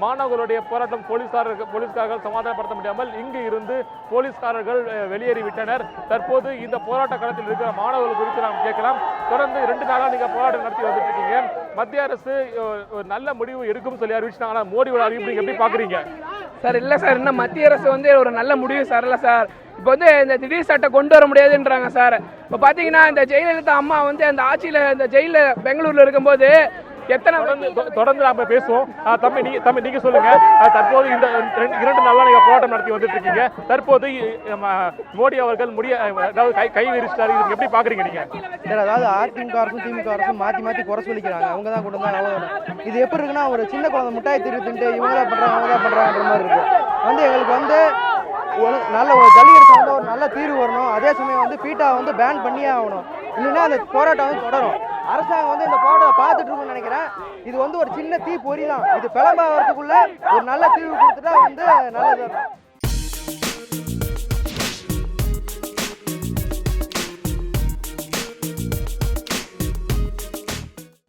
மாணவர்களுடைய போராட்டம் போலீஸ்காரர்கள் சமாதானப்படுத்த முடியாமல் இங்கு இருந்து போலீஸ்காரர்கள் வெளியேறிவிட்டனர். தற்போது இந்த போராட்ட களத்தில் இருக்கிற மாணவர்கள் குறித்து நாம் கேட்கலாம். தொடர்ந்து 2 நாளா நீங்க போராட்டம் நடத்தி வந்துட்டு இருக்கீங்க. மத்திய அரசு நல்ல முடிவு எடுக்கும் சொல்லி அறிவிச்சாங்க. மோடியோட அறிவிப்பு நீங்க எப்படி பாக்குறீங்க சார்? இல்ல சார், இன்னும் மத்திய அரசு ஒரு நல்ல முடிவு சார் இல்ல சார். இப்போ இந்த திடீர் சட்டம் கொண்டு வர முடியாதுன்றாங்க சார். இப்போ பார்த்தீங்கன்னா இந்த ஜெயலலிதா அம்மா அந்த ஆட்சியில் இந்த ஜெயிலில் பெங்களூரில் இருக்கும்போது எத்தனை தொடர்ந்து நாம பேசுவோம். தம்பி நீங்க சொல்லுங்க. தற்போது இந்த 2 நாளா நீங்க போராட்டம் நடத்தி வந்துட்டு இருக்கீங்க. தற்போது மோடி அவர்கள் கை விரிச்சிட்டாரு. இதுக்கு எப்படி பாக்குறீங்க நீங்க? சார், அதாவது அதிமுக அரசும் திமுக அரசும் மாத்தி குறை சொல்லிக்கிறாங்க. அவங்க தான் கொண்டு வந்தாங்க. இது எப்படி இருக்குன்னா, ஒரு சின்ன குழந்தை மிட்டாய் திருத்துட்டு இவங்க தான் பண்றாங்க அவங்க தான் பண்றாங்கன்ற மாதிரி இருக்கு. எங்களுக்கு நல்ல ஒரு ஜல்லிக்கட்டு ஒரு நல்ல தீர்வு வரணும். அதே சமயம் பீட்டா பேன் பண்ணியே ஆகணும். இல்லைன்னா அந்த போராட்டம் தொடரும். அரசாங்கம் இந்த போராட்டத்தை பார்த்துட்டு இருக்குன்னு நினைக்கிறேன். இது ஒரு சின்ன தீ பொறி தான். இது பிளம்பாகிறதுக்குள்ள ஒரு நல்ல தீர்வு கொடுத்துட்டா நல்லது.